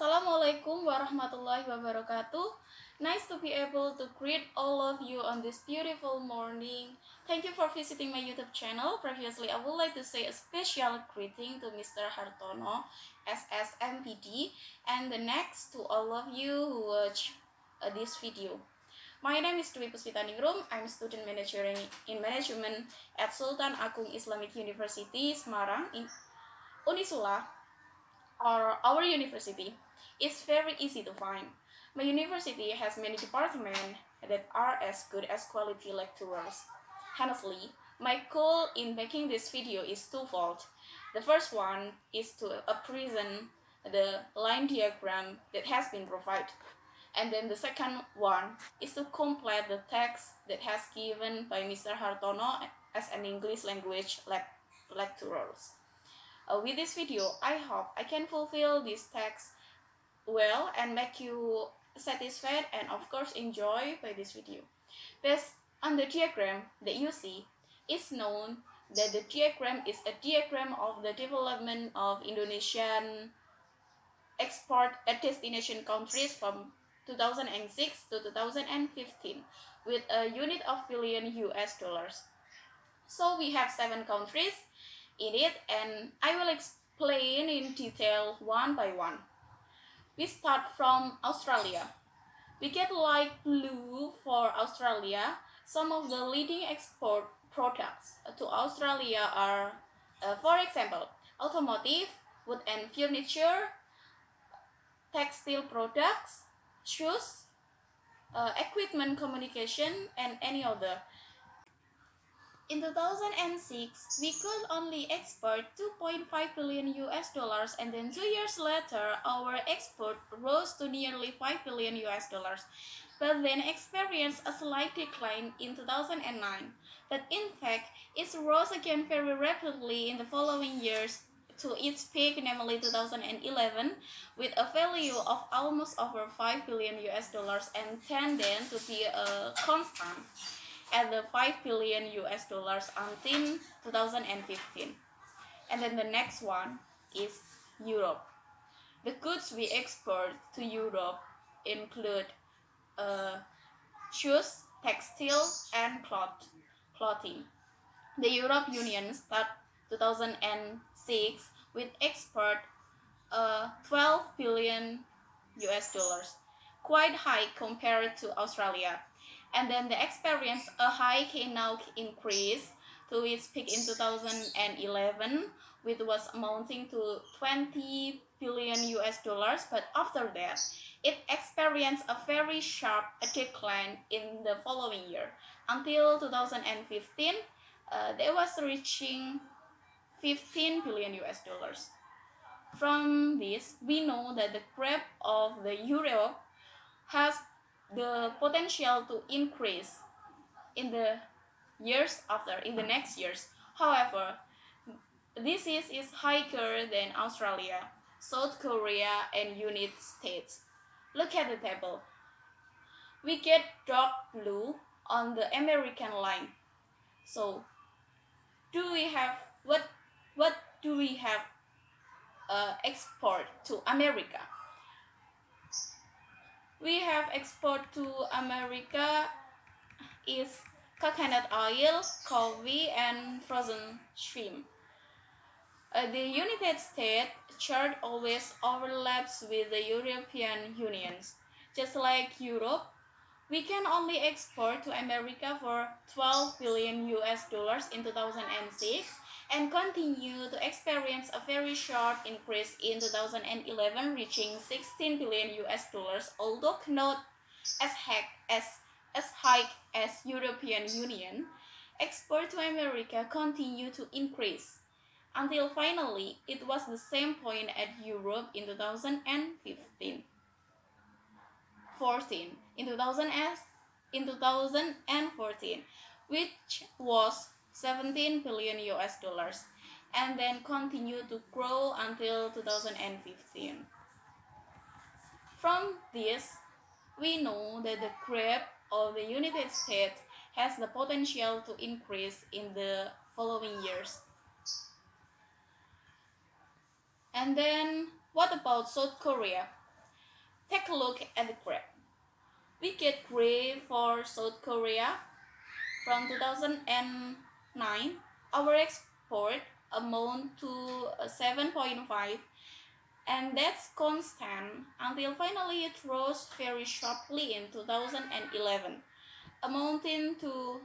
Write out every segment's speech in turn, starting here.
Assalamualaikum warahmatullahi wabarakatuh. Nice to be able to greet all of you on this beautiful morning. Thank you for visiting my YouTube channel. Previously, I would like to say a special greeting to Mr. Hartono, SSMPD, and the next to all of you who watch this video. My name is Dwi Puspita Ningrum. I'm student manager in management at Sultan Agung Islamic University, Semarang, in Unisula, or our university. Is very easy to find. My university has many departments that are as good as quality lecturers. Honestly, my goal in making this video is twofold. The first one is to present the line diagram that has been provided. And then the second one is to complete the text that has given by Mr. Hartono as an English language lecturer. With this video, I hope I can fulfill this text well and make you satisfied and of course enjoy by this video. Based on the diagram that you see, it's known that the diagram is a diagram of the development of Indonesian export at destination countries from 2006 to 2015 with a unit of billion US dollars. So we have 7 countries in it, and I will explain in detail one by one. We start from Australia. We get light blue for Australia. Some of the leading export products to Australia are, for example, automotive, wood and furniture, textile products, shoes, equipment, communication, and any other. In 2006, we could only export 2.5 billion US dollars, and then 2 years later, our export rose to nearly 5 billion US dollars, but then experienced a slight decline in 2009. But in fact, it rose again very rapidly in the following years to its peak, namely 2011, with a value of almost over 5 billion US dollars and tended to be a constant at the 5 billion US dollars until 2015. And then the next one is Europe. The goods we export to Europe include shoes, textile, and clothing. The European Union started 2006 with export 12 billion US dollars, quite high compared to Australia. And then they experienced a high now increase to its peak in 2011, which was amounting to 20 billion US dollars. But after that, it experienced a very sharp decline in the following year. Until 2015, they was reaching 15 billion US dollars. From this, we know that the growth of the euro has the potential to increase in the years after, in the next years. However, this is higher than Australia, South Korea, and United States. Look at the table. We get dark blue on the American line. So, what do we have export to America? We have export to America is coconut oil, coffee, and frozen shrimp. The United States chart always overlaps with the European Union. Just like Europe, we can only export to America for 12 billion US dollars in 2006 and continue to experience a very sharp increase in 2011, reaching 16 billion US dollars, although not as high as European Union. Export to America continued to increase until finally it was the same point at Europe in 2015. 2014, which was 17 billion US dollars, and then continued to grow until 2015. From this, we know that the growth of the United States has the potential to increase in the following years. And then, what about South Korea? take a look at the graph. We get gray for South Korea. From 2009, our export amount to 7.5, and that's constant until finally it rose very sharply in 2011, amounting to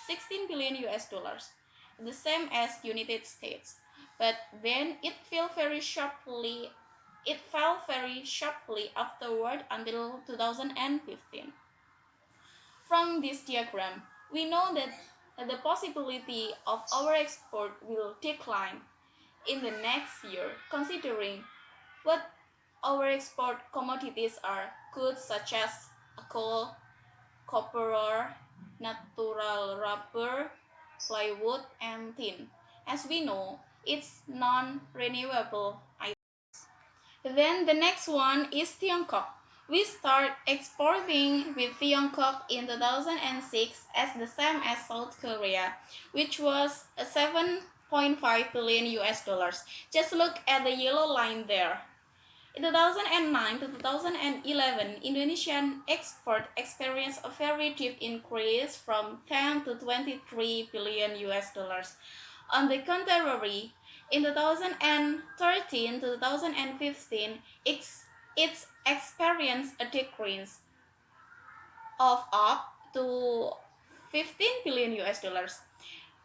16 billion US dollars, the same as United States. But then it fell very sharply afterward until 2015. From this diagram, we know that the possibility of our export will decline in the next year, considering what our export commodities are goods such as coal, copper, natural rubber, plywood, and tin. As we know, it's non-renewable items. Then the next one is Tiongkok. We start exporting with Tiongkok in 2006 as the same as South Korea, which was 7.5 billion US dollars. Just look at the yellow line there. In 2009 to 2011, Indonesian export experienced a very deep increase from 10 to 23 billion US dollars. On the contrary, in 2013 to 2015, it's experienced a decrease of up to 15 billion US dollars.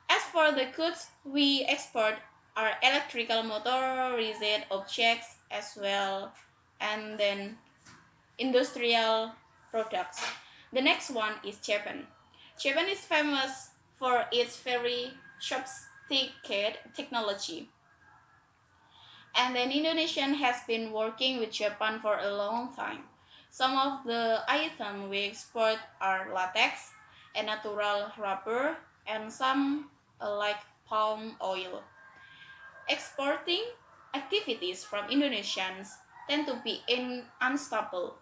As for the goods we export are electrical motorized objects as well, and then industrial products. The next one is Japan. Japan is famous for its very sophisticated technology. And then Indonesian has been working with Japan for a long time. Some of the items we export are latex and natural rubber, and some like palm oil. Exporting activities from Indonesians tend to be unstable.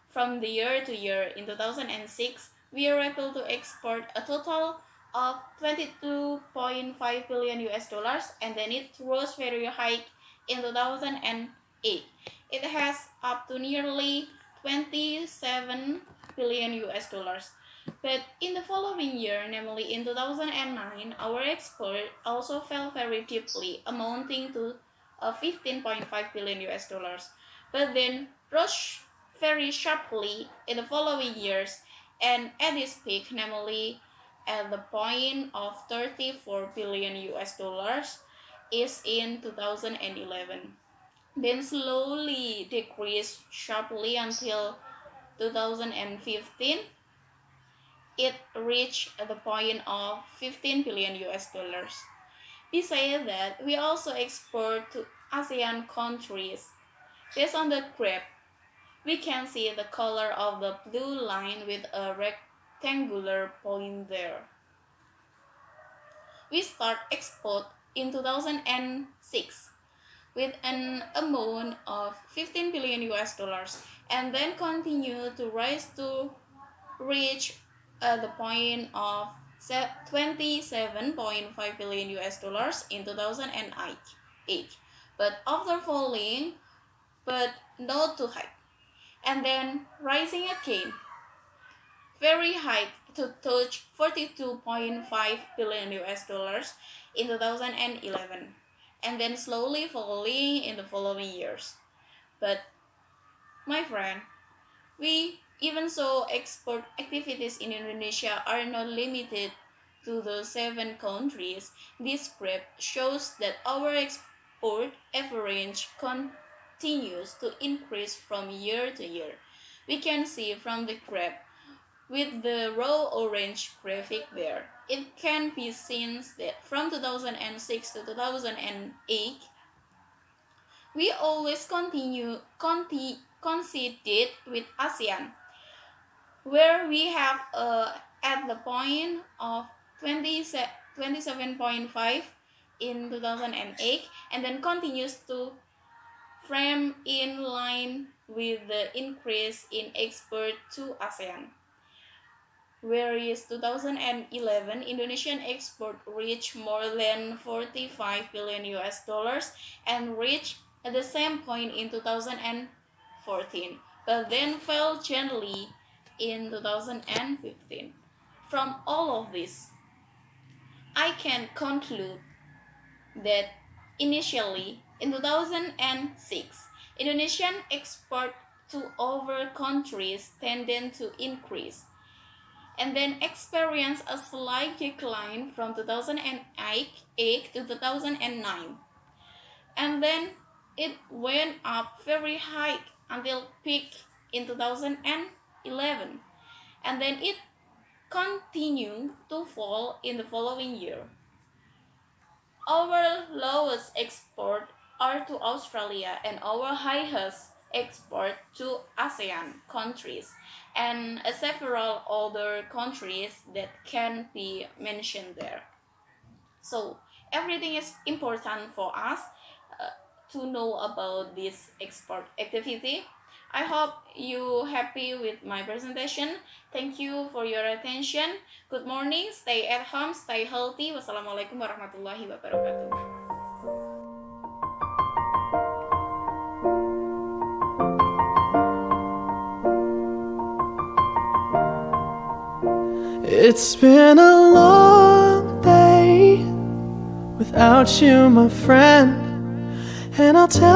From the year to year, in 2006, we are able to export a total of 22.5 billion US dollars, and then it rose very high in 2008. It has up to nearly 27 billion US dollars. But in the following year, namely in 2009, our export also fell very deeply, amounting to 15.5 billion US dollars. But then rose very sharply in the following years, and at its peak, namely at the point of 34 billion US dollars, is in 2011. Then slowly decreased sharply until 2015. It reached the point of 15 billion US dollars. Besides that, we also export to ASEAN countries. Based on the graph, we can see the color of the blue line with a rectangular point there. We start export in 2006 with an amount of 15 billion US dollars, and then continue to rise to reach the point of 27.5 billion US dollars in 2008, but after falling, but not too high, and then rising again very high to touch 42.5 billion US dollars in 2011, and then slowly falling in the following years. But my friend, we even so export activities in Indonesia are not limited to the 7 countries. This graph shows that our export average continues to increase from year to year. We can see from the graph with the raw orange graphic there, it can be seen that from 2006 to 2008, we always conceded with ASEAN, where we have at the point of 27.5 in 2008, and then continues to frame in line with the increase in export to ASEAN. Whereas 2011, Indonesian export reached more than 45 billion US dollars and reached at the same point in 2014. but then fell gently in 2015. From all of this, I can conclude that initially in 2006, Indonesian export to other countries tended to increase and then experienced a slight decline from 2008 to 2009. And then it went up very high until peak in 2011. And then it continued to fall in the following year. Our lowest export are to Australia and our highest export to ASEAN countries and several other countries that can be mentioned there. So everything is important for us to know about this export activity. I hope you happy with my presentation. Thank you for your attention. Good morning, stay at home, stay healthy. Wassalamualaikum warahmatullahi wabarakatuh. It's been a long day without you, my friend, and I'll tell